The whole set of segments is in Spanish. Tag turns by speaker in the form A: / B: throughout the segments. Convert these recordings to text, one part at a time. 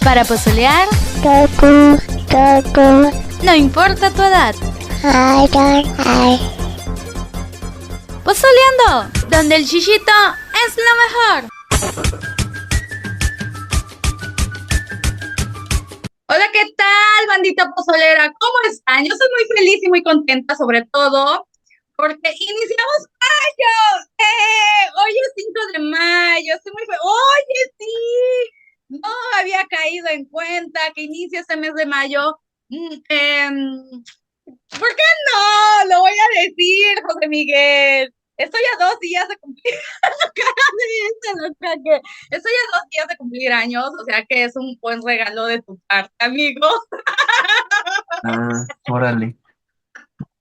A: Para pozolear,
B: Taco, taco,
A: no importa tu edad.
B: ay, ay, ay.
A: Pozoleando, donde el chichito es lo mejor.
C: Hola, ¿qué tal, bandita pozolera? ¿Cómo están? Yo soy muy feliz y muy contenta, sobre todo, porque iniciamos mayo. Hoy es 5 de mayo. Estoy muy feliz. Oye, sí. No había caído en cuenta que inicia este mes de mayo. ¿Por qué no? Lo voy a decir, José Miguel. Estoy a 2 días de cumplir. Estoy a 2 días de cumplir años, o sea que es un buen regalo de tu parte, amigo.
D: Ah, órale.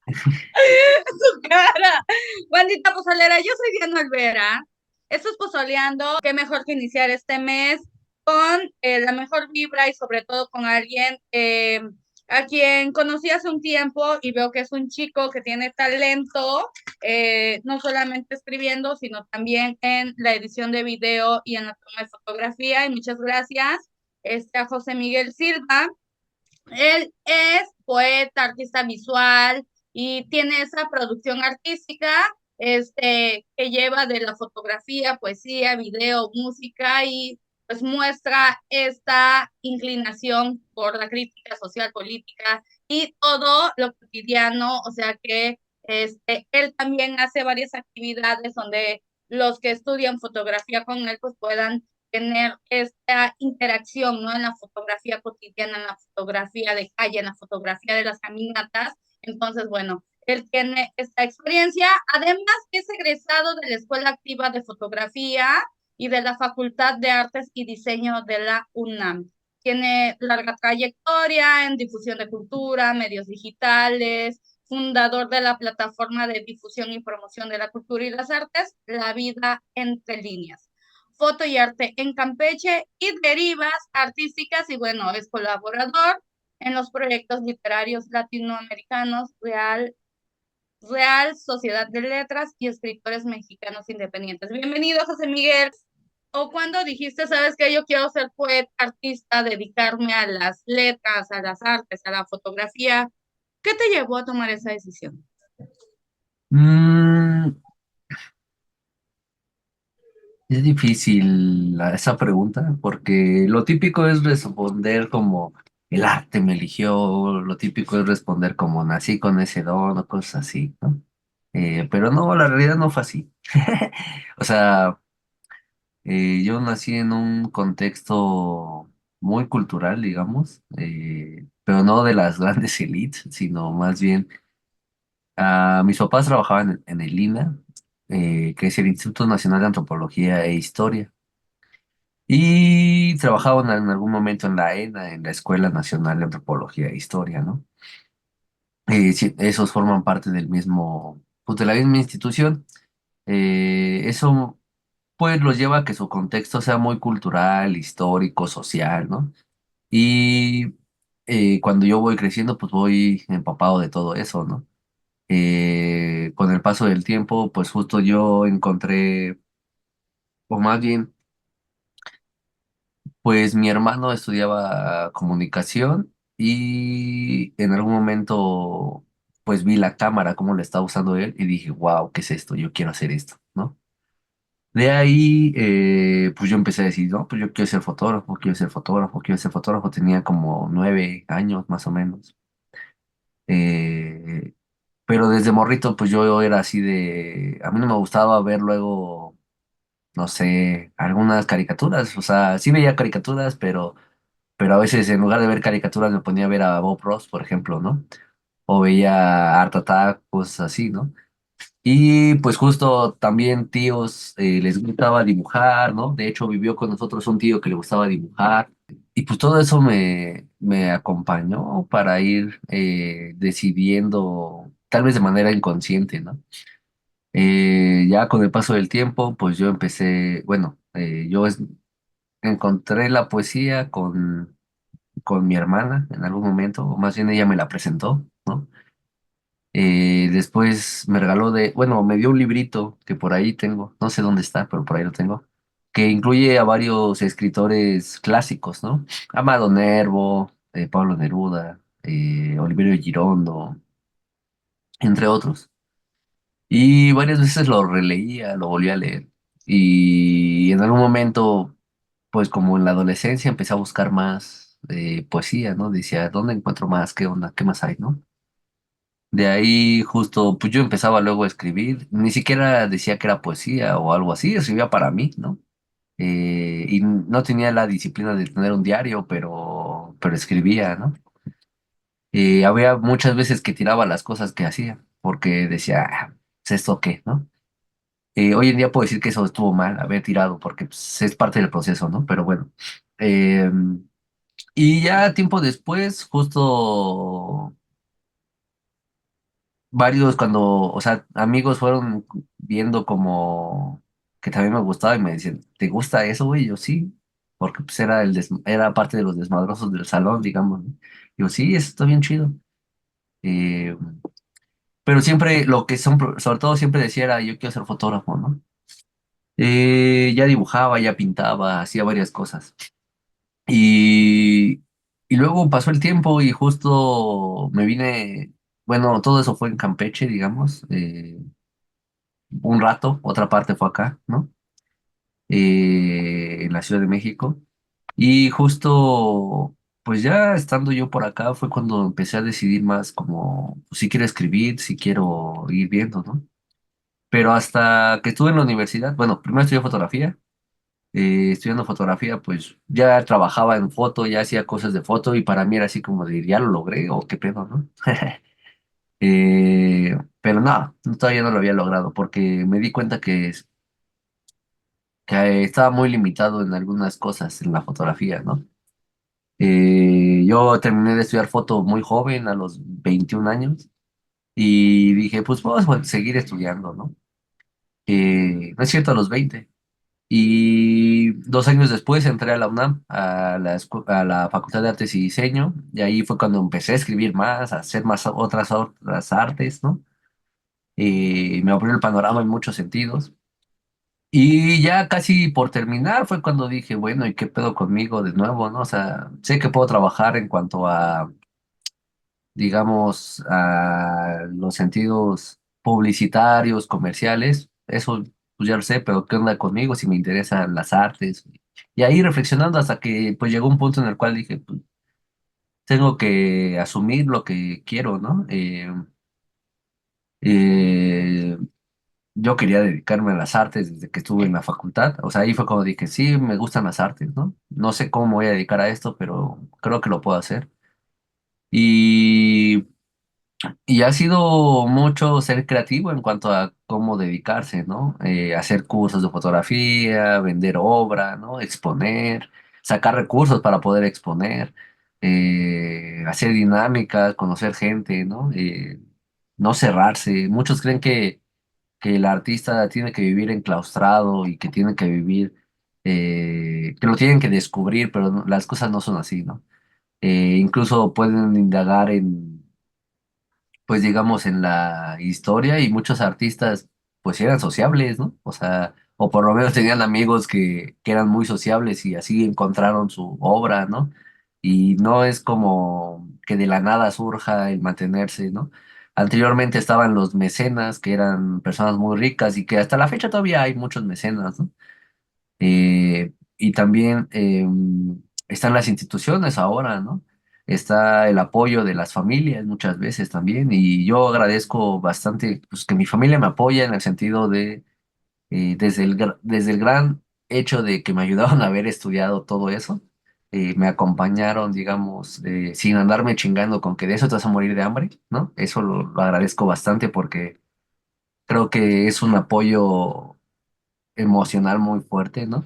C: Su cara. Bandita pozolera, yo soy Diana Olvera. Esto es Pozoleando. Qué mejor que iniciar este mes con la mejor vibra y sobre todo con alguien a quien conocí hace un tiempo y veo que es un chico que tiene talento, no solamente escribiendo, sino también en la edición de video y en la toma de fotografía. Y muchas gracias a José Miguel Silva. Él es poeta, artista visual y tiene esa producción artística que lleva de la fotografía, poesía, video, música y pues muestra esta inclinación por la crítica social, política y todo lo cotidiano, o sea que él también hace varias actividades donde los que estudian fotografía con él pues puedan tener esta interacción, ¿no? En la fotografía cotidiana, en la fotografía de calle, en la fotografía de las caminatas. Entonces, bueno, él tiene esta experiencia, además que es egresado de la Escuela Activa de Fotografía y de la Facultad de Artes y Diseño de la UNAM. Tiene larga trayectoria en difusión de cultura, medios digitales, fundador de la plataforma de difusión y promoción de la cultura y las artes, La Vida Entre Líneas, foto y arte en Campeche y derivas artísticas y bueno, es colaborador en los proyectos literarios latinoamericanos Real Sociedad de Letras y Escritores Mexicanos Independientes. Bienvenido, José Miguel. ¿O cuando dijiste, sabes que yo quiero ser poeta, artista, dedicarme a las letras, a las artes, a la fotografía? ¿Qué te llevó a tomar esa decisión?
D: Mm, es difícil esa pregunta porque lo típico es responder como el arte me eligió, lo típico es responder como nací con ese don o cosas así, ¿no? Pero no, la realidad no fue así. O sea, yo nací en un contexto muy cultural, digamos, pero no de las grandes élites, sino más bien mis papás trabajaban en el INA, que es el Instituto Nacional de Antropología e Historia, y trabajaban en algún momento en la ENA, en la Escuela Nacional de Antropología e Historia, ¿no? Sí, esos forman parte del mismo, pues de la misma institución. Eso pues los lleva a que su contexto sea muy cultural, histórico, social, ¿no? Y cuando yo voy creciendo, pues voy empapado de todo eso, ¿no? Con el paso del tiempo, pues justo yo encontré, o más bien, pues mi hermano estudiaba comunicación y en algún momento, pues vi la cámara, cómo la estaba usando él y dije, wow, ¿qué es esto? Yo quiero hacer esto, ¿no? De ahí, pues yo empecé a decir, no, pues yo quiero ser fotógrafo, quiero ser fotógrafo, quiero ser fotógrafo. Tenía como 9 años más o menos. Eh, pero desde morrito, pues yo era así de, a mí no me gustaba ver luego, no sé, algunas caricaturas. O sea, sí veía caricaturas, pero a veces en lugar de ver caricaturas me ponía a ver a Bob Ross, por ejemplo, ¿no? O veía Art Attack, cosas así, ¿no? Y pues justo también tíos les gustaba dibujar, ¿no? De hecho vivió con nosotros un tío que le gustaba dibujar. Y pues todo eso me acompañó para ir decidiendo, tal vez de manera inconsciente, ¿no? Ya con el paso del tiempo, pues yo empecé, bueno, encontré la poesía con mi hermana en algún momento, o más bien ella me la presentó, ¿no? Después me regaló bueno, me dio un librito que por ahí tengo, no sé dónde está, pero por ahí lo tengo, que incluye a varios escritores clásicos, ¿no? Amado Nervo, Pablo Neruda, Oliverio Girondo, entre otros. Y varias veces lo releía, lo volví a leer. Y en algún momento, pues como en la adolescencia, empecé a buscar más poesía, ¿no? Decía, ¿dónde encuentro más? ¿Qué onda? ¿Qué más hay, no? De ahí justo, pues yo empezaba luego a escribir, ni siquiera decía que era poesía o algo así, escribía para mí, ¿no? Y no tenía la disciplina de tener un diario, pero escribía, ¿no? Había muchas veces que tiraba las cosas que hacía, porque decía, "Ah, pues, ¿esto qué, no? Hoy en día puedo decir que eso estuvo mal, haber tirado, porque pues, es parte del proceso, ¿no? Pero bueno. Eh, y ya tiempo después, justo varios cuando, o sea, amigos fueron viendo como que también me gustaba y me decían, ¿te gusta eso, güey? Y yo sí, porque pues era era parte de los desmadrosos del salón, digamos, ¿no? Yo sí, eso está bien chido. Eh, pero siempre lo que son, sobre todo siempre decía era, yo quiero ser fotógrafo, ¿no? Ya dibujaba, ya pintaba, hacía varias cosas. Y, y luego pasó el tiempo y justo me vine, bueno, todo eso fue en Campeche, digamos. Un rato, otra parte fue acá, ¿no? En la Ciudad de México. Y justo, pues ya estando yo por acá fue cuando empecé a decidir más como pues, si quiero escribir, si quiero ir viendo, ¿no? Pero hasta que estuve en la universidad, bueno, primero estudié fotografía, estudiando fotografía, pues ya trabajaba en foto, ya hacía cosas de foto y para mí era así como de, ya lo logré o qué pedo, ¿no? Pero no, todavía no lo había logrado porque me di cuenta que estaba muy limitado en algunas cosas en la fotografía, ¿no? Yo terminé de estudiar foto muy joven, a los 21 años, y dije, pues vamos a seguir estudiando, ¿no? No es cierto, a los 20. Y 2 años después entré a la UNAM, a la Facultad de Artes y Diseño, y ahí fue cuando empecé a escribir más, a hacer más otras artes, ¿no? Me abrió el panorama en muchos sentidos. Y ya casi por terminar fue cuando dije, bueno, ¿y qué pedo conmigo de nuevo, no? O sea, sé que puedo trabajar en cuanto a, digamos, a los sentidos publicitarios, comerciales, eso pues ya lo sé, pero ¿qué onda conmigo si me interesan las artes? Y ahí reflexionando hasta que pues llegó un punto en el cual dije, pues tengo que asumir lo que quiero, ¿no? Eh, yo quería dedicarme a las artes desde que estuve en la facultad. O sea, ahí fue cuando dije, sí, me gustan las artes, ¿no? No sé cómo me voy a dedicar a esto, pero creo que lo puedo hacer. Y, y ha sido mucho ser creativo en cuanto a cómo dedicarse, ¿no? Hacer cursos de fotografía, vender obra, ¿no? Exponer, sacar recursos para poder exponer, hacer dinámicas, conocer gente, ¿no? No cerrarse. Muchos creen que el artista tiene que vivir enclaustrado y que tiene que vivir, que lo tienen que descubrir, pero las cosas no son así, ¿no? Incluso pueden indagar en, pues digamos, en la historia y muchos artistas, pues eran sociables, ¿no? O sea, o por lo menos tenían amigos que eran muy sociables y así encontraron su obra, ¿no? Y no es como que de la nada surja el mantenerse, ¿no? Anteriormente estaban los mecenas, que eran personas muy ricas y que hasta la fecha todavía hay muchos mecenas, ¿no? Y también están las instituciones ahora, ¿no? Está el apoyo de las familias muchas veces también, y yo agradezco bastante pues, que mi familia me apoya en el sentido de, desde el gran hecho de que me ayudaron a haber estudiado todo eso, me acompañaron, digamos, sin andarme chingando con que de eso te vas a morir de hambre, ¿no? Eso lo agradezco bastante porque creo que es un apoyo emocional muy fuerte, ¿no?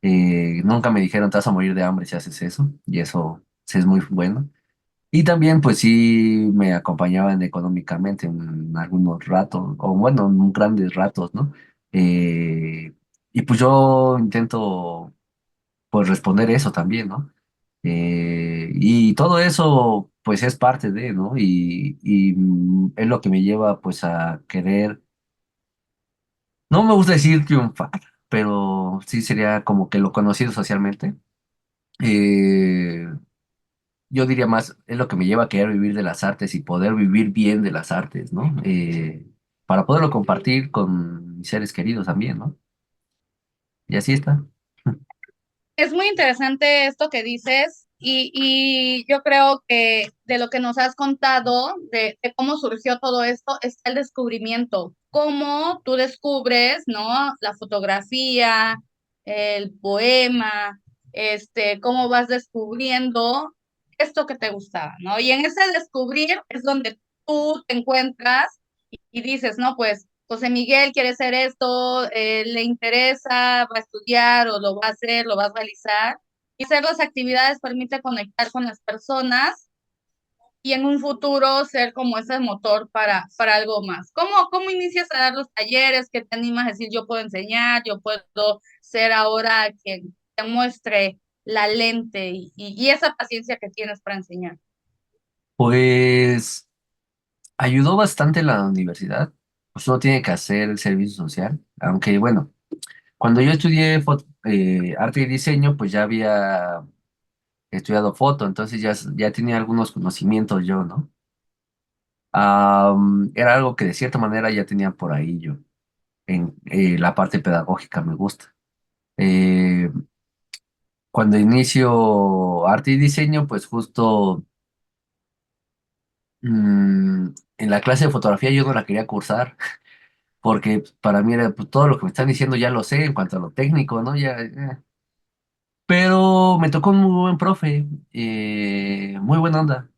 D: Nunca me dijeron te vas a morir de hambre si haces eso, y eso sí es muy bueno. Y también, pues sí, me acompañaban económicamente en algunos ratos, o bueno, en grandes ratos, ¿no? Eh, y pues yo intento, pues, responder eso también, ¿no? Y todo eso, pues, es parte de, ¿no? Y es lo que me lleva, pues, a querer, no me gusta decir triunfar, pero sí sería como que lo conocido socialmente. Eh, yo diría más, es lo que me lleva a querer vivir de las artes y poder vivir bien de las artes, ¿no? Para poderlo compartir con mis seres queridos también, ¿no? Y así está.
C: Es muy interesante esto que dices y yo creo que de lo que nos has contado, de cómo surgió todo esto, está el descubrimiento. Cómo tú descubres, ¿no? La fotografía, el poema, cómo vas descubriendo esto que te gustaba, ¿no? Y en ese descubrir es donde tú te encuentras y dices, no, pues José Miguel quiere hacer esto, le interesa, va a estudiar o lo va a hacer, lo va a realizar. Y hacer las actividades permite conectar con las personas y en un futuro ser como ese motor para algo más. ¿Cómo inicias a dar los talleres? ¿Qué te animas a decir, yo puedo enseñar, yo puedo ser ahora quien te muestre la lente y esa paciencia que tienes para enseñar?
D: Pues ayudó bastante la universidad. Pues uno tiene que hacer el servicio social, aunque bueno, cuando yo estudié arte y diseño, pues ya había estudiado foto, entonces ya tenía algunos conocimientos yo, ¿no? Era algo que de cierta manera ya tenía por ahí yo. En la parte pedagógica me gusta. Eh, Cuando inicio arte y diseño, pues justo mm, en la clase de fotografía yo no la quería cursar, porque para mí era pues, todo lo que me están diciendo ya lo sé en cuanto a lo técnico, ¿no? Pero me tocó un muy buen profe, muy buena onda,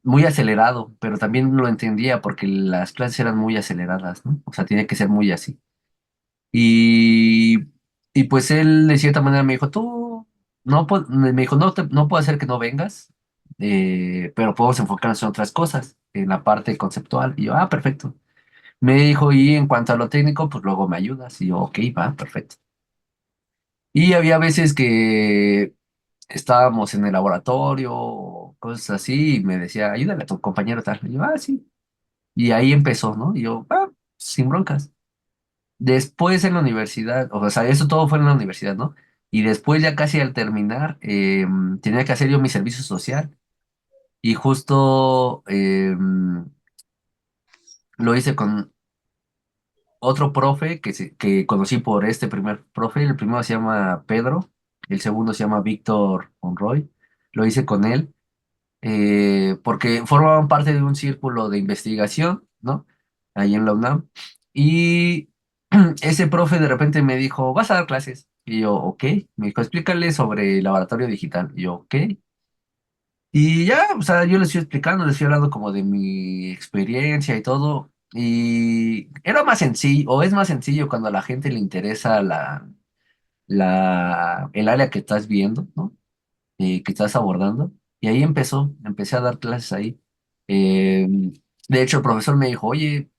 D: muy acelerado, pero también lo entendía porque las clases eran muy aceleradas, ¿no? O sea, tenía que ser muy así. Y, y pues él de cierta manera me dijo, tú, me dijo, no puedo hacer que no vengas, pero podemos enfocarnos en otras cosas, en la parte conceptual. Y yo, perfecto. Me dijo, y en cuanto a lo técnico, pues luego me ayudas. Y yo, ok, va, perfecto. Y había veces que estábamos en el laboratorio o cosas así, y me decía, ayúdale a tu compañero tal. Y yo, sí. Y ahí empezó, ¿no? Y yo, sin broncas. Después en la universidad, o sea, eso todo fue en la universidad, ¿no? Y después ya casi al terminar, tenía que hacer yo mi servicio social y justo lo hice con otro profe que conocí por este primer profe. El primero se llama Pedro, el segundo se llama Víctor Monroy. Lo hice con él porque formaban parte de un círculo de investigación, ¿no? Ahí en la UNAM. Y ese profe de repente me dijo, ¿vas a dar clases? Y yo, ok. Me dijo, explícale sobre el laboratorio digital. Y yo, ok. Y ya, o sea, yo les estoy explicando, les estoy hablando como de mi experiencia y todo. Y era más sencillo, o es más sencillo cuando a la gente le interesa el área que estás viendo, ¿no? Que estás abordando. Y ahí empecé a dar clases ahí. Eh, de hecho, el profesor me dijo, oye,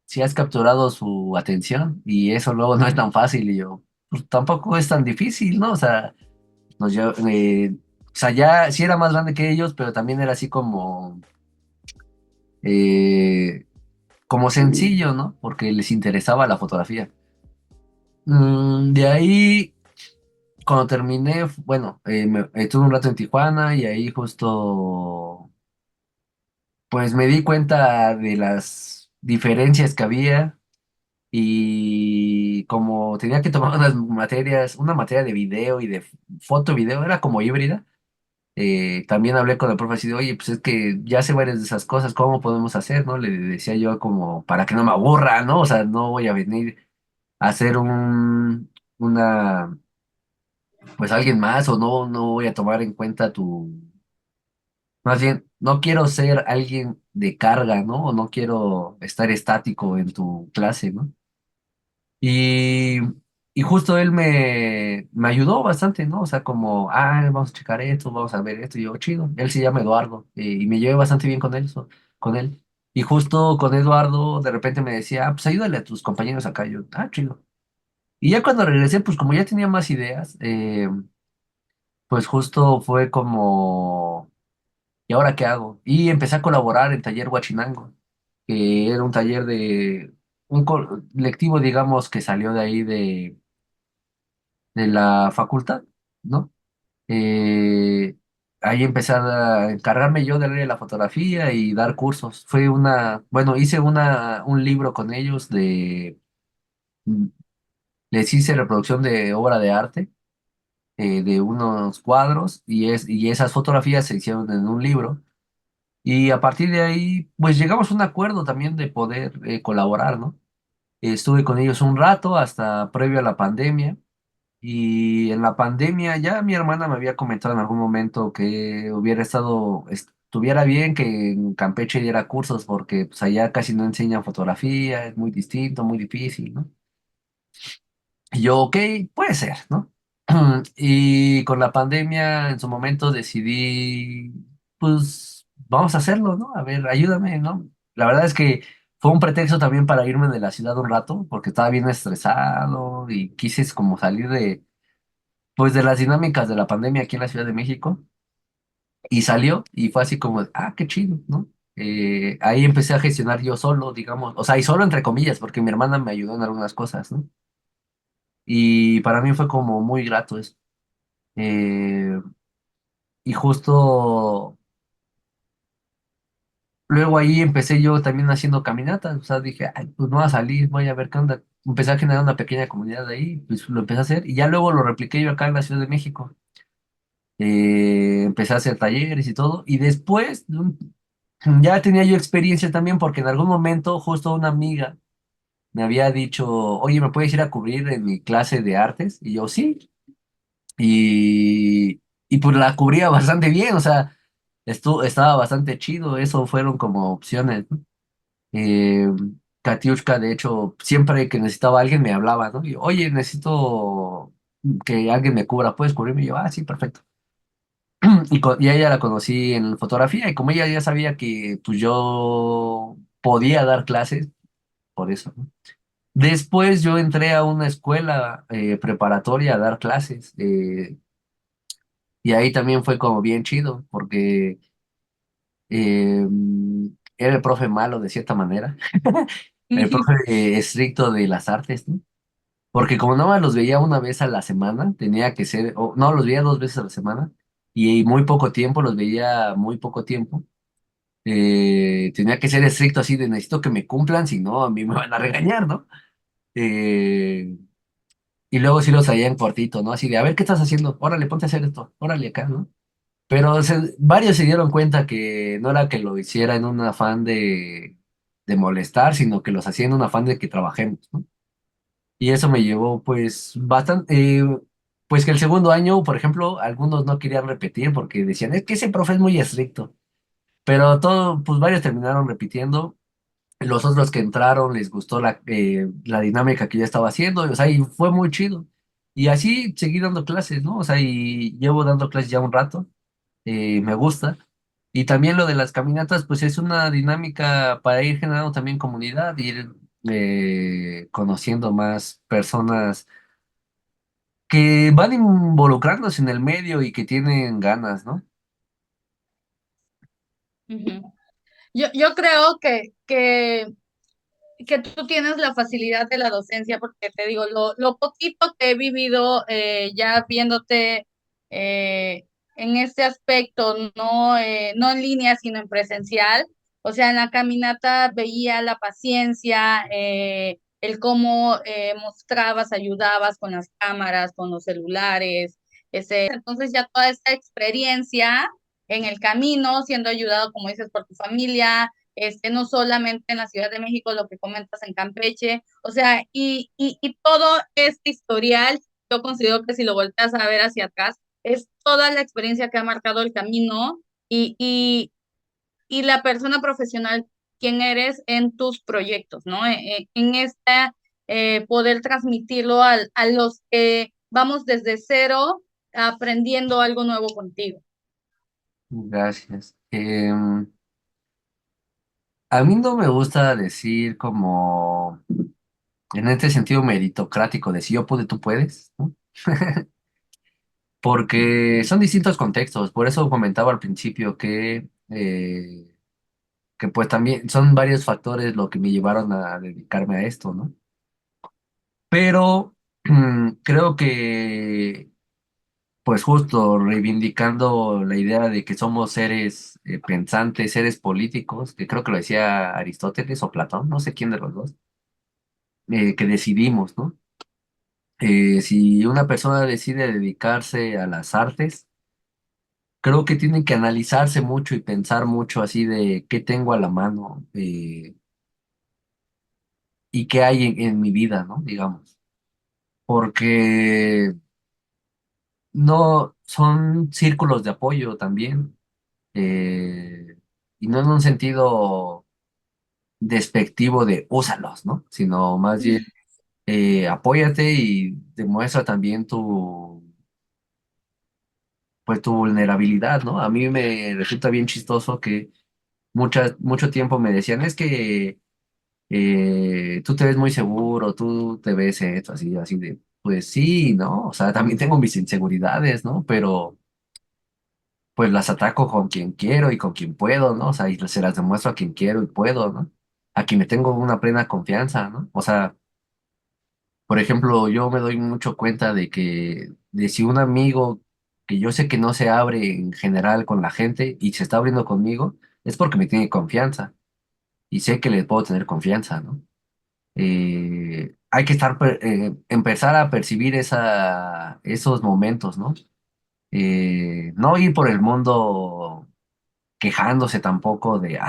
D: si has capturado su atención y eso luego no es tan fácil. Y yo, pues tampoco es tan difícil, ¿no? O sea, o sea, ya sí era más grande que ellos, pero también era así eh, como sencillo, ¿no? Porque les interesaba la fotografía. De ahí, cuando terminé, bueno, estuve un rato en Tijuana y ahí justo pues me di cuenta de las diferencias que había y como tenía que tomar una materia de video y de foto video, era como híbrida. También hablé con el profe así de, oye, pues es que ya sé varias de esas cosas, ¿cómo podemos hacer, no? Le decía yo como, para que no me aburra, ¿no? O sea, no voy a venir a hacer pues alguien más o no voy a tomar en cuenta más bien, no quiero ser alguien de carga, ¿no? O no quiero estar estático en tu clase, ¿no? Y, y justo él me ayudó bastante, ¿no? O sea, como, vamos a checar esto, vamos a ver esto. Y yo, chido. Él se llama Eduardo y me llevé bastante bien con él, con él. Y justo con Eduardo, de repente me decía, pues ayúdale a tus compañeros acá. Y yo, chido. Y ya cuando regresé, pues como ya tenía más ideas, pues justo fue como ¿y ahora qué hago? Y empecé a colaborar en Taller Huachinango, que era un taller de lectivo, digamos, que salió de ahí de la facultad, ¿no? Eh, Ahí empecé a encargarme yo del área de la fotografía y dar cursos. Bueno, hice un libro con ellos mm, les hice reproducción de obra de arte, de unos cuadros y esas fotografías se hicieron en un libro. Y a partir de ahí, pues llegamos a un acuerdo también de poder colaborar, ¿no? Estuve con ellos un rato hasta previo a la pandemia. Y en la pandemia ya mi hermana me había comentado en algún momento que estuviera bien que en Campeche diera cursos porque pues allá casi no enseñan fotografía, es muy distinto, muy difícil, ¿no? Y yo, ok, puede ser, ¿no? Y con la pandemia en su momento decidí, pues vamos a hacerlo, ¿no? A ver, ayúdame, ¿no? La verdad es que fue un pretexto también para irme de la ciudad un rato porque estaba bien estresado y quise como salir pues de las dinámicas de la pandemia aquí en la Ciudad de México y salió y fue así como, qué chido, ¿no? Ahí empecé a gestionar yo solo, digamos, o sea, y solo entre comillas, porque mi hermana me ayudó en algunas cosas, ¿no? Y para mí fue como muy grato eso. Eh, y justo luego ahí empecé yo también haciendo caminatas, o sea, dije, ay, pues no voy a salir, voy a ver qué onda. Empecé a generar una pequeña comunidad ahí, pues lo empecé a hacer y ya luego lo repliqué yo acá en la Ciudad de México. Empecé a hacer talleres y todo, y después ya tenía yo experiencia también porque en algún momento justo una amiga me había dicho, oye, ¿me puedes ir a cubrir en mi clase de artes? Y yo, sí, y pues la cubría bastante bien, o sea, estaba bastante chido, eso fueron como opciones, ¿no? Eh, Katiushka, de hecho, siempre que necesitaba a alguien me hablaba, ¿no? Y, oye, necesito que alguien me cubra, ¿puedes cubrirme? Y yo, sí, perfecto. Y a ella la conocí en fotografía y como ella ya sabía que pues yo podía dar clases, por eso, ¿no? Después yo entré a una escuela preparatoria a dar clases y ahí también fue como bien chido porque eh, era el profe malo de cierta manera, el profe estricto de las artes, ¿no? Porque como nada más los veía una vez a la semana, tenía que ser, o no, los veía 2 veces a la semana y muy poco tiempo, los veía muy poco tiempo. Tenía que ser estricto así de necesito que me cumplan, si no, a mí me van a regañar, ¿no? Eh, y luego sí los hacía en cortito, ¿no? Así de, a ver, ¿qué estás haciendo? Órale, ponte a hacer esto, órale acá, ¿no? Pero varios se dieron cuenta que no era que lo hiciera en un afán de molestar, sino que los hacía en un afán de que trabajemos, ¿no? Y eso me llevó, pues, bastante, pues que el segundo año, por ejemplo, algunos no querían repetir porque decían, es que ese profe es muy estricto. Pero todo, pues varios terminaron repitiendo. Los otros que entraron les gustó la dinámica que yo estaba haciendo, o sea, y fue muy chido. Y así seguí dando clases, ¿no? O sea, y llevo dando clases ya un rato, me gusta. Y también lo de las caminatas, pues es una dinámica para ir generando también comunidad, ir conociendo más personas que van involucrándose en el medio y que tienen ganas, ¿no?
C: Ujú. Yo creo que tú tienes la facilidad de la docencia, porque te digo, lo poquito que he vivido ya viéndote en este aspecto, no en línea, sino en presencial. O sea, en la caminata veía la paciencia, el cómo mostrabas, ayudabas con las cámaras, con los celulares. Entonces ya toda esta experiencia en el camino, siendo ayudado, como dices, por tu familia, no solamente en la Ciudad de México, lo que comentas en Campeche, o sea, y todo este historial, yo considero que si lo volteas a ver hacia atrás, es toda la experiencia que ha marcado el camino y, y, y la persona profesional, quién eres en tus proyectos, ¿no? En esta, poder transmitirlo a los que vamos desde cero aprendiendo algo nuevo contigo.
D: Gracias. A mí no me gusta decir como en este sentido meritocrático de si yo pude, tú puedes, ¿no? Porque son distintos contextos. Por eso comentaba al principio que que pues también son varios factores lo que me llevaron a dedicarme a esto, ¿no? Pero creo que pues justo reivindicando la idea de que somos seres pensantes, seres políticos, que creo que lo decía Aristóteles o Platón, no sé quién de los dos, que decidimos, ¿no? Si una persona decide dedicarse a las artes, creo que tiene que analizarse mucho y pensar mucho así de qué tengo a la mano y qué hay en mi vida, ¿no? Digamos, porque no son círculos de apoyo también, y no en un sentido despectivo de úsalos, ¿no? Sino más bien apóyate y demuestra también pues tu vulnerabilidad, ¿no? A mí me resulta bien chistoso que mucho tiempo me decían, es que tú te ves muy seguro, tú te ves esto, así, así de, pues sí, ¿no? O sea, también tengo mis inseguridades, ¿no? Pero pues las ataco con quien quiero y con quien puedo, ¿no? O sea, y se las demuestro a quien quiero y puedo, ¿no? A quien me tengo una plena confianza, ¿no? O sea, por ejemplo, yo me doy mucho cuenta de si un amigo que yo sé que no se abre en general con la gente y se está abriendo conmigo, es porque me tiene confianza y sé que le puedo tener confianza, ¿no? Hay que empezar a percibir esos momentos, ¿no? No ir por el mundo quejándose tampoco de,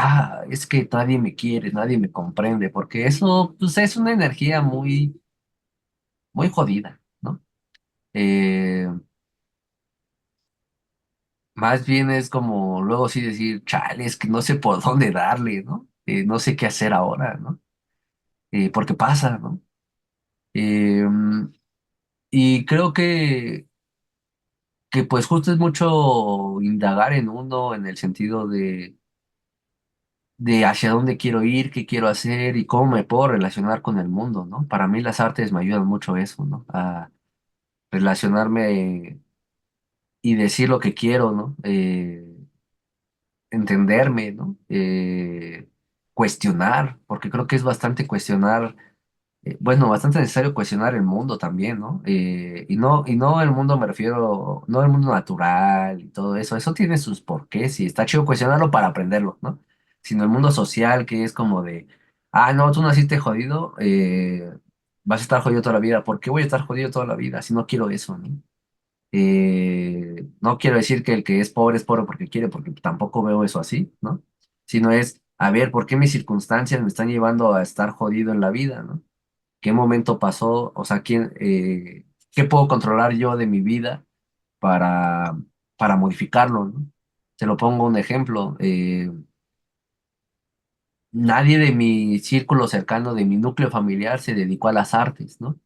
D: es que nadie me quiere, nadie me comprende, porque eso, pues, es una energía muy, muy jodida, ¿no? Eh, Más bien es como luego sí decir, chale, es que no sé por dónde darle, ¿no? No sé qué hacer ahora, ¿no? Porque pasa, ¿no? Eh, y creo que pues justo es mucho indagar en uno en el sentido de hacia dónde quiero ir, qué quiero hacer y cómo me puedo relacionar con el mundo, ¿no? Para mí las artes me ayudan mucho a eso, ¿no? A relacionarme y decir lo que quiero, ¿no? Entenderme, ¿no? Cuestionar, porque creo que es bastante cuestionar, bueno, bastante necesario cuestionar el mundo también, ¿no? Y no el mundo me refiero, no el mundo natural y todo eso, eso tiene sus porqués y está chido cuestionarlo para aprenderlo, ¿no? Sino el mundo social que es como de, no, tú naciste jodido, vas a estar jodido toda la vida, ¿por qué voy a estar jodido toda la vida si no quiero eso, ¿no? No quiero decir que el que es pobre porque quiere, porque tampoco veo eso así, ¿no? Sino es, a ver, ¿por qué mis circunstancias me están llevando a estar jodido en la vida, ¿no? ¿Qué momento pasó? O sea, ¿qué puedo controlar yo de mi vida para, para modificarlo, ¿no? Te lo pongo un ejemplo. Nadie de mi círculo cercano, de mi núcleo familiar, se dedicó a las artes, ¿no?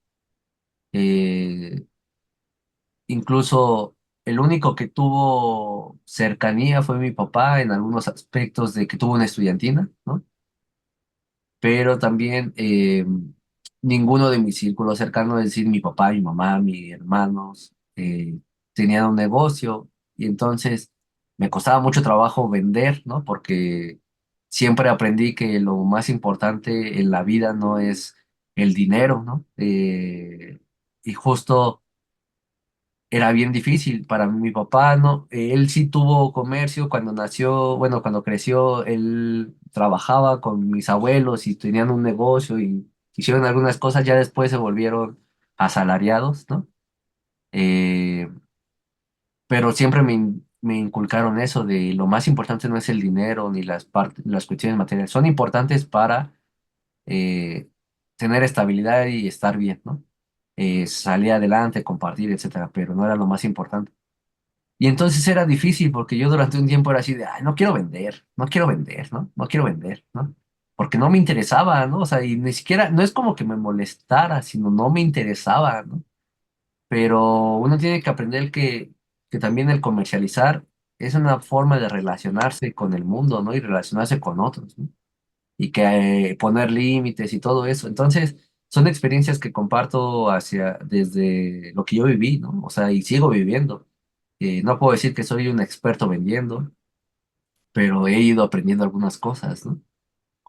D: Eh, Incluso el único que tuvo cercanía fue mi papá en algunos aspectos de que tuvo una estudiantina, ¿no? Pero también ninguno de mis círculos cercanos, es decir, mi papá, mi mamá, mis hermanos, tenían un negocio y entonces me costaba mucho trabajo vender, ¿no? Porque siempre aprendí que lo más importante en la vida no es el dinero, ¿no? Y justo era bien difícil para mi papá, ¿no? Él sí tuvo comercio cuando nació, bueno, cuando creció, él trabajaba con mis abuelos y tenían un negocio y hicieron algunas cosas, ya después se volvieron asalariados, ¿no? Eh, pero siempre me inculcaron eso de lo más importante no es el dinero ni las cuestiones materiales, son importantes para eh, tener estabilidad y estar bien, ¿no? Salir adelante, compartir, etcétera, pero no era lo más importante. Y entonces era difícil porque yo durante un tiempo era así de, ay, no quiero vender, no quiero vender, ¿no? No quiero vender, ¿no? Porque no me interesaba, ¿no? O sea, y ni siquiera, no es como que me molestara, sino no me interesaba, ¿no? Pero uno tiene que aprender que también el comercializar es una forma de relacionarse con el mundo, ¿no? Y relacionarse con otros, ¿no? Y que poner límites y todo eso. Entonces, son experiencias que comparto desde lo que yo viví, ¿no? O sea, y sigo viviendo. No puedo decir que soy un experto vendiendo, pero he ido aprendiendo algunas cosas, ¿no?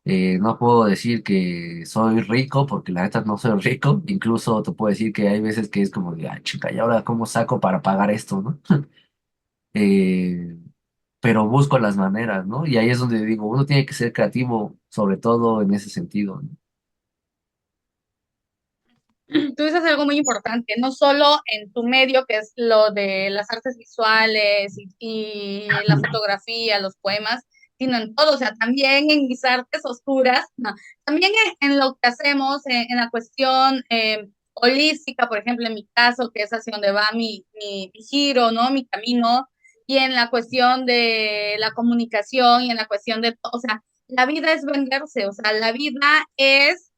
D: No puedo decir que soy rico porque la neta no soy rico. Incluso te puedo decir que hay veces que es como de, ah, chica, ¿y ahora cómo saco para pagar esto, no? Eh, pero busco las maneras, ¿no? Y ahí es donde digo, uno tiene que ser creativo, sobre todo en ese sentido, ¿no?
C: Tú dices algo muy importante, no solo en tu medio, que es lo de las artes visuales y la fotografía, los poemas, sino en todo, o sea, también en mis artes oscuras, no, también en lo que hacemos, en la cuestión holística, por ejemplo, en mi caso, que es hacia donde va mi giro, ¿no? Mi camino, y en la cuestión de la comunicación y en la cuestión de, o sea, la vida es venderse, o sea, la vida es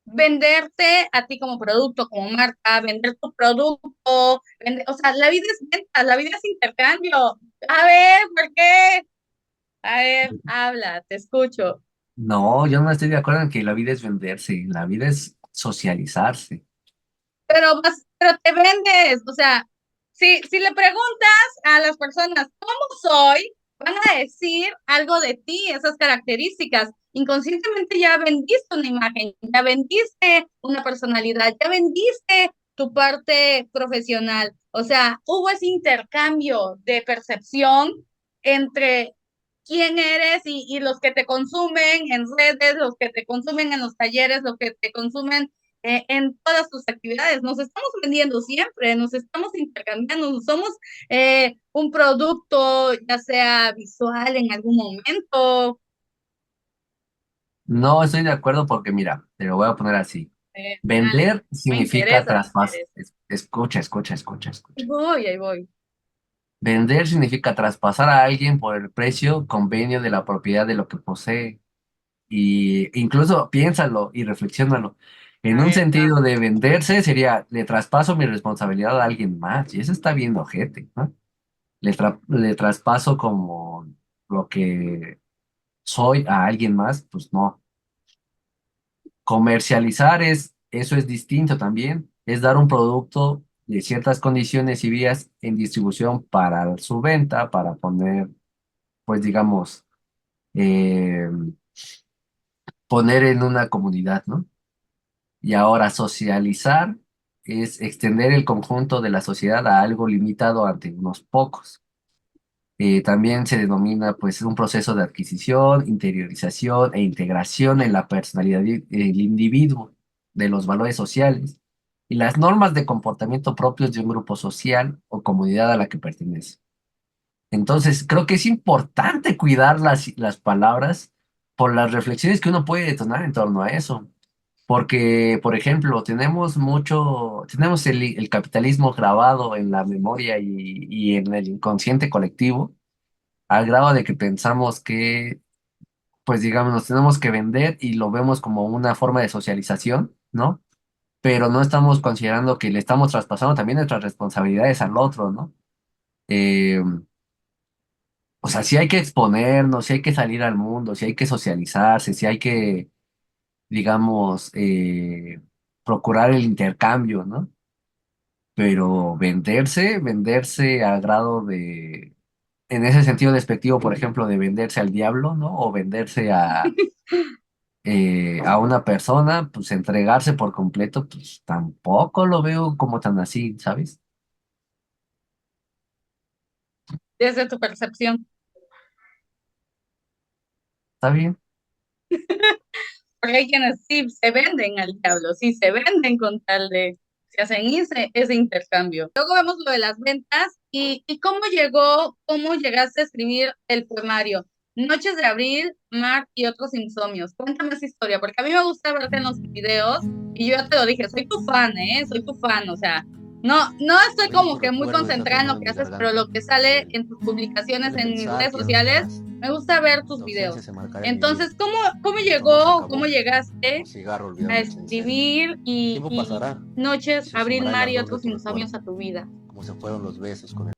C: venderte a ti como producto, como marca, vender tu producto, o sea, la vida es venta, la vida es intercambio. A ver, ¿por qué? A ver, habla, te escucho.
D: No, yo no estoy de acuerdo en que la vida es venderse, la vida es socializarse.
C: Pero te vendes, o sea, si le preguntas a las personas cómo soy, van a decir algo de ti, esas características. Inconscientemente ya vendiste una imagen, ya vendiste una personalidad, ya vendiste tu parte profesional. O sea, hubo ese intercambio de percepción entre quién eres y los que te consumen en redes, los que te consumen en los talleres, los que te consumen en todas tus actividades. Nos estamos vendiendo siempre, nos estamos intercambiando, somos un producto, ya sea visual en algún momento.
D: No estoy de acuerdo porque, mira, te lo voy a poner así.
C: Dale,
D: Vender
C: me
D: significa
C: interesa, me
D: traspaso.
C: interesa.
D: Escucha, escucha, escucha,
C: Ahí
D: escucha.
C: voy, ahí voy.
D: Vender significa traspasar a alguien por el precio convenio de la propiedad de lo que posee. Y incluso piénsalo y reflexiónalo. En
C: A
D: un
C: ver,
D: sentido de venderse sería, le traspaso mi responsabilidad a alguien más. Y eso está bien ojete, ¿no? Le traspaso como lo que soy a alguien más, pues no. Comercializar eso es distinto también. Es dar un producto de ciertas condiciones y vías en distribución para su venta, para poner, pues digamos, eh, poner en una comunidad, ¿no? Y ahora socializar es extender el conjunto de la sociedad a algo limitado ante unos pocos. También se denomina pues un proceso de adquisición, interiorización e integración en la personalidad del individuo, de los valores sociales y las normas de comportamiento propios de un grupo social o comunidad a la que pertenece. Entonces, creo que es importante cuidar las palabras por las reflexiones que uno puede detonar en torno a eso. Porque, por ejemplo, tenemos el capitalismo grabado en la memoria y en el inconsciente colectivo, al grado de que pensamos que, pues digamos, nos tenemos que vender y lo vemos como una forma de socialización, ¿no? Pero no estamos considerando que le estamos traspasando también nuestras responsabilidades al otro, ¿no? Eh, o sea, sí hay que exponernos, sí hay que salir al mundo, sí hay que socializarse, sí hay que, digamos, procurar el intercambio, ¿no? Pero venderse al grado de, en ese sentido despectivo, por ejemplo, de venderse al diablo, ¿no? O venderse a una persona, pues entregarse por completo, pues tampoco lo veo como tan así, ¿sabes?
C: desde tu percepción.
D: ¿Está bien?
C: Porque hay quienes sí se venden al diablo, sí se venden con tal de, se hacen ese intercambio. Luego vemos lo de las ventas y cómo llegaste a escribir el poemario. Noches de abril, mar y otros insomnios. Cuéntame esa historia, porque a mí me gusta verte en los videos y yo ya te lo dije, soy tu fan, ¿eh? Soy tu fan, o sea, no estoy
E: Hoy
C: como
E: tu
C: que muy
E: recuerdo está
C: concentrada en lo
E: quemado en
C: que
E: mi
C: haces, pero lo
E: garganta.
C: que sale
E: Duele.
C: en tus publicaciones
E: Duele
C: en mis
E: pensar
C: redes
E: que ya no
C: sociales,
E: estarás.
C: me gusta ver tus
E: Tu ausencia
C: videos.
E: se marcará en mi vida.
C: Entonces, ¿cómo
E: Nuestro amor se
C: llegó,
E: acabó,
C: cómo
E: como
C: llegaste
E: cigarro
C: a
E: olvidando el cenicero.
C: escribir
E: El tiempo pasará y
C: noches,
E: se
C: abril,
E: sumará el
C: mar y
E: ardor de
C: otros
E: tu
C: insomnios
E: recuerdo,
C: a tu vida?
E: como se fueron los besos con el...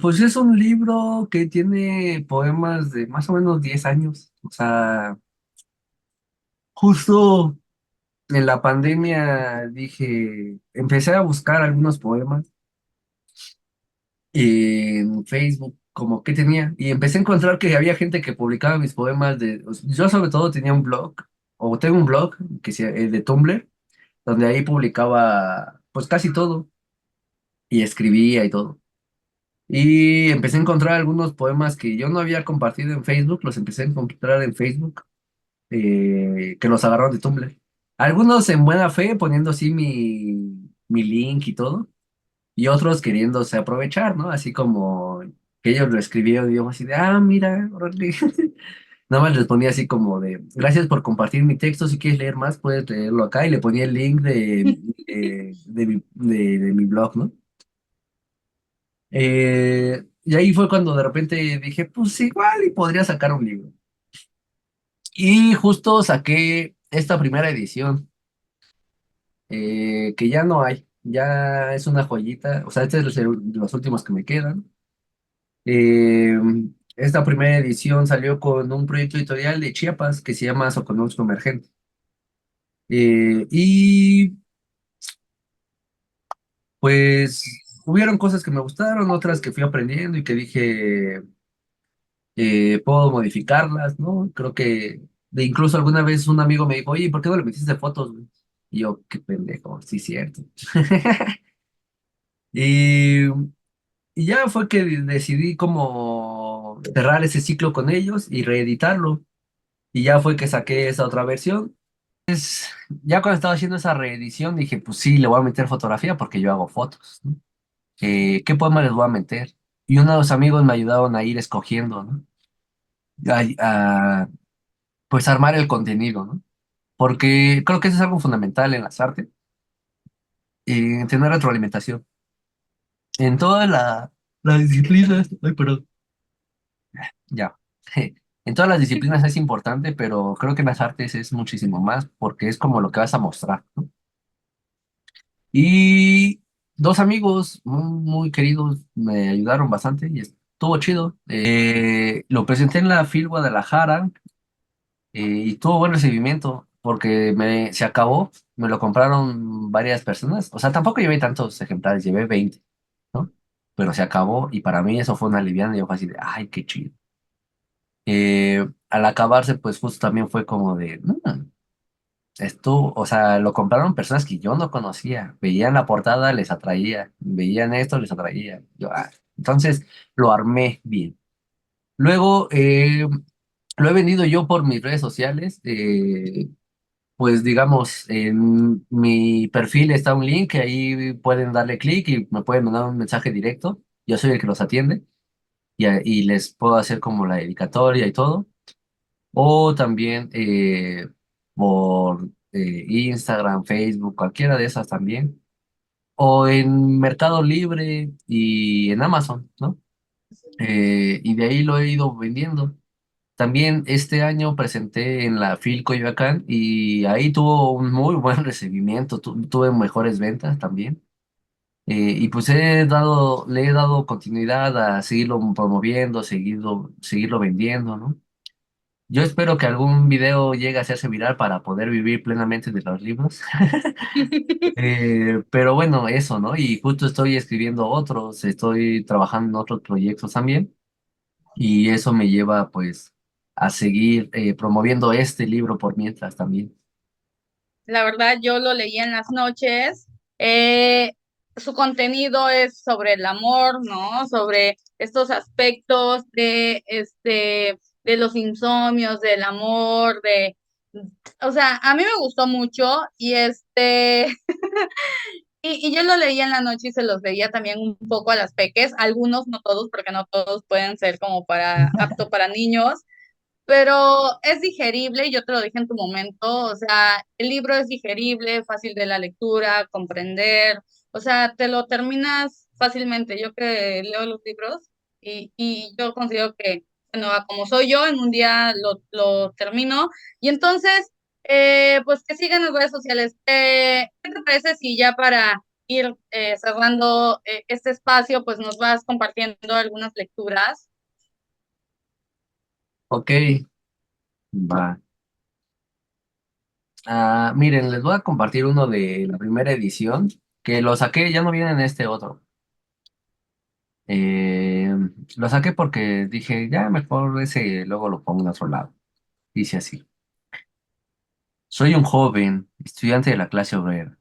D: Pues es un libro que tiene poemas de más o menos 10 años. O sea, justo en la pandemia empecé a buscar algunos poemas en Facebook, como que tenía, y empecé a encontrar que había gente que publicaba mis poemas yo sobre todo tenía un blog, o tengo un blog de Tumblr, donde ahí publicaba pues casi todo, y escribía y todo. Y empecé a encontrar algunos poemas que yo no había compartido en Facebook, los empecé a encontrar en Facebook, que los agarraron de Tumblr. Algunos en buena fe, poniendo así mi link y todo, y otros queriéndose aprovechar, ¿no? Así como que ellos lo escribieron y yo así de, mira, órale. Nada más les ponía así como de, gracias por compartir mi texto, si quieres leer más, puedes leerlo acá, y le ponía el link de mi blog, ¿no? Y ahí fue cuando de repente dije, pues igual y podría sacar un libro. Y justo saqué esta primera edición, que ya no hay, ya es una joyita, o sea, este es de los últimos que me quedan. Eh, Esta primera edición salió con un proyecto editorial de Chiapas que se llama Soconusco Emergente. Y pues hubieron cosas que me gustaron, otras que fui aprendiendo y que dije, puedo modificarlas, ¿no? Creo que incluso alguna vez un amigo me dijo, oye, ¿por qué no le metiste fotos, güey? Y yo, qué pendejo, sí, cierto. Y, y ya fue que decidí como cerrar ese ciclo con ellos y reeditarlo. Y ya fue que saqué esa otra versión. Ya cuando estaba haciendo esa reedición dije, pues sí, le voy a meter fotografía porque yo hago fotos, ¿no? ¿Qué poema les voy a meter? Y unos amigos me ayudaron a ir escogiendo, ¿no? A, pues armar el contenido, ¿no? Porque creo que eso es algo fundamental en las artes, tener retroalimentación. En todas las disciplinas, ay, perdón, ya. En todas las disciplinas es importante, pero creo que en las artes es muchísimo más porque es como lo que vas a mostrar, ¿no? Y dos amigos muy queridos me ayudaron bastante y estuvo chido. Lo presenté en la FIL Guadalajara, y tuvo buen recibimiento porque se acabó, me lo compraron varias personas. O sea, tampoco llevé tantos ejemplares, llevé 20, ¿no? Pero se acabó y para mí eso fue una aliviana y yo fue así de, ay, qué chido. Al acabarse, pues justo también fue como de, esto, o sea, lo compraron personas que yo no conocía, veían la portada, les atraía, veían esto, les atraía. Entonces lo armé bien. Luego, lo he vendido yo por mis redes sociales. Pues digamos, en mi perfil está un link que ahí pueden darle clic y me pueden mandar un mensaje directo. Yo soy el que los atiende y les puedo hacer como la dedicatoria y todo. O también por Instagram, Facebook, cualquiera de esas también. O en Mercado Libre y en Amazon, ¿no? Y de ahí lo he ido vendiendo. También este año presenté en la FIL Coyoacán y ahí tuvo un muy buen recibimiento, tuve mejores ventas también. Y pues le he dado continuidad a seguirlo promoviendo, seguirlo vendiendo, ¿no? Yo espero que algún video llegue a hacerse viral para poder vivir plenamente de los libros. Pero bueno, eso, ¿no? Y justo estoy escribiendo otros, estoy trabajando en otros proyectos también. Y eso me lleva pues a seguir promoviendo este libro por mientras también.
C: La verdad, yo lo leí en las noches. Eh, Su contenido es sobre el amor, ¿no? Sobre estos aspectos de los insomnios, del amor, o sea, a mí me gustó mucho y yo lo leía en la noche y se los leía también un poco a las peques, algunos, no todos, porque no todos pueden ser como apto para niños, pero es digerible, yo te lo dije en tu momento, o sea, el libro es digerible, fácil de la lectura, comprender, o sea, te lo terminas fácilmente. Yo que leo los libros y yo considero que, bueno, como soy yo, en un día lo termino. Y entonces, pues que sigan las redes sociales. ¿Qué te parece si ya para ir cerrando este espacio, pues nos vas compartiendo algunas lecturas?
D: Ok, va. Miren, les voy a compartir uno de la primera edición, que lo saqué, ya no viene en este otro. Eh, lo saqué porque dije, ya mejor ese luego lo pongo en otro lado. Dice así. Soy un joven, estudiante de la clase obrera,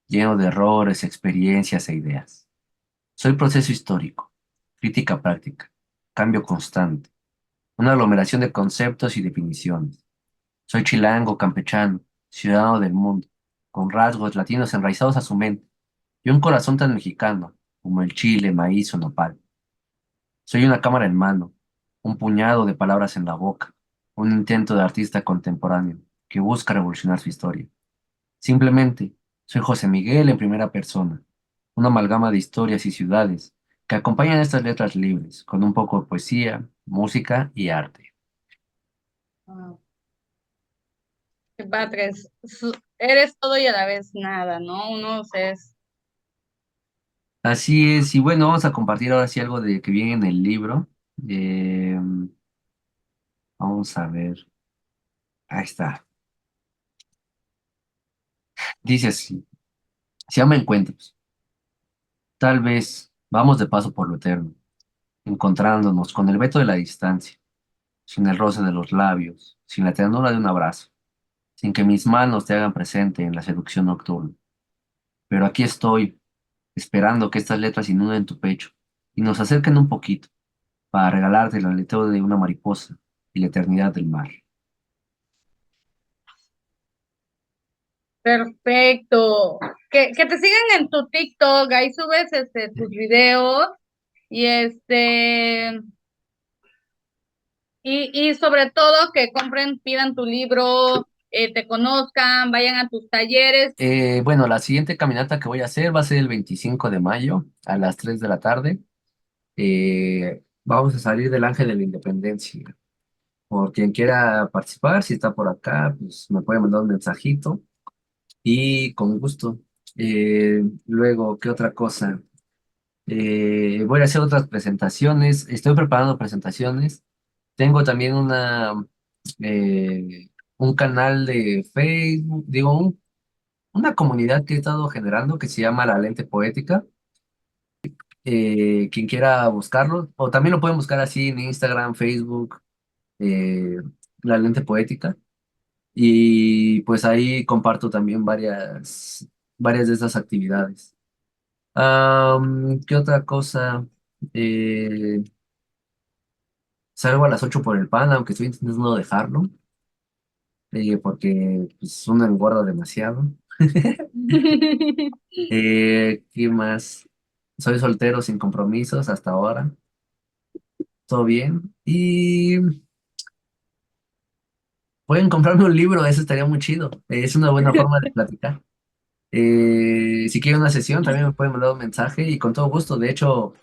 D: lleno de errores, experiencias e ideas. Soy proceso histórico, crítica práctica, cambio constante, una aglomeración de conceptos y definiciones. Soy chilango, campechano, ciudadano del mundo, con rasgos latinos enraizados a su mente y un corazón tan mexicano como el chile, maíz o nopal. Soy una cámara en mano, un puñado de palabras en la boca, un intento de artista contemporáneo que busca revolucionar su historia. Simplemente, soy José Miguel en primera persona, una amalgama de historias y ciudades que acompañan estas letras libres, con un poco de poesía, música y arte.
C: Wow, qué padre. Eres todo y a la vez nada, ¿no? Uno es...
D: Así es, y bueno, vamos a compartir ahora sí algo de que viene en el libro. Eh, Vamos a ver, ahí está. Dice así, se llama Encuentros. Tal vez vamos de paso por lo eterno, encontrándonos con el veto de la distancia, sin el roce de los labios, sin la ternura de un abrazo, sin que mis manos te hagan presente en la seducción nocturna. Pero aquí estoy, esperando que estas letras inunden tu pecho y nos acerquen un poquito para regalarte el aleteo de una mariposa y la eternidad del mar.
C: Perfecto. Que te sigan en tu TikTok, ahí subes tus videos y y sobre todo que compren, pidan tu libro, te conozcan, vayan a tus talleres.
D: Bueno, la siguiente caminata que voy a hacer va a ser el 25 de mayo a las 3 de la tarde. Vamos a salir del Ángel de la Independencia. Por quien quiera participar, si está por acá, pues me puede mandar un mensajito y con gusto. Luego, ¿qué otra cosa? Voy a hacer otras presentaciones. Estoy preparando presentaciones. Tengo también un canal de Facebook, digo, una comunidad que he estado generando que se llama La Lente Poética. Quien quiera buscarlo, o también lo pueden buscar así en Instagram, Facebook, eh, La Lente Poética. Y pues ahí comparto también varias de esas actividades. ¿Qué otra cosa? Eh, Salgo a las 8 por el pan, aunque estoy intentando no dejarlo, porque pues, uno engorda demasiado. ¿Qué más? Soy soltero sin compromisos hasta ahora. Todo bien. Y pueden comprarme un libro, eso estaría muy chido. Es una buena forma de platicar. Si quieren una sesión, también me pueden mandar un mensaje y con todo gusto. De hecho,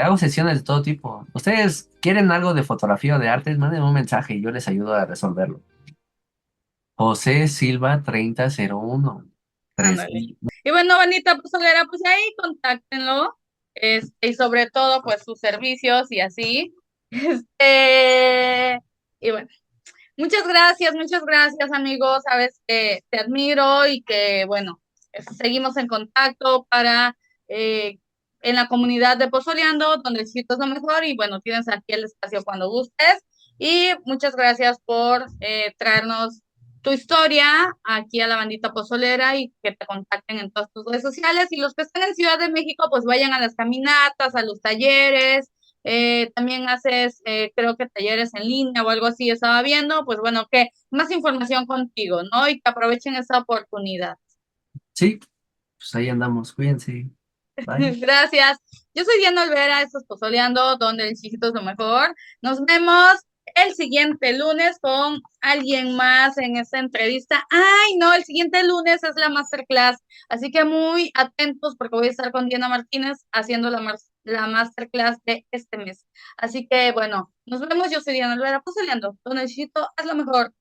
D: hago sesiones de todo tipo. ¿Ustedes quieren algo de fotografía o de arte? Manden un mensaje y yo les ayudo a resolverlo. José Silva 3001.
C: Ándale. Y bueno, Vanita Pozolera, pues ahí contáctenlo. Y sobre todo, pues sus servicios y así. Y bueno, muchas gracias, amigos. Sabes que te admiro y que, bueno, seguimos en contacto para en la comunidad de Pozoleando, donde el sitio es lo mejor. Y bueno, tienes aquí el espacio cuando gustes. Y muchas gracias por traernos tu historia aquí a la bandita pozolera y que te contacten en todas tus redes sociales. Y los que estén en Ciudad de México, pues vayan a las caminatas, a los talleres. También haces, creo que talleres en línea o algo así, estaba viendo. Pues bueno, que más información contigo, ¿no? Y que aprovechen esa oportunidad.
D: Sí, pues ahí andamos. Cuídense. Bye.
C: Gracias. Yo soy Diana Olvera, esto es Pozoleando, donde el chiquito es lo mejor. Nos vemos el siguiente lunes con alguien más en esta entrevista. Ay, no, el siguiente lunes es la masterclass, así que muy atentos porque voy a estar con Diana Martínez haciendo la masterclass de este mes. Así que bueno, nos vemos. Yo soy Diana Olvera, Pozoleando, donde el chiquito es lo mejor.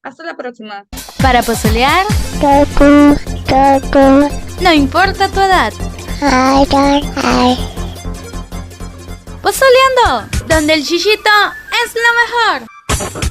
C: Hasta la próxima.
A: Para pozolear,
B: Toku,
A: no importa tu edad.
B: I.
A: Pozoleando, donde el chichito es lo mejor.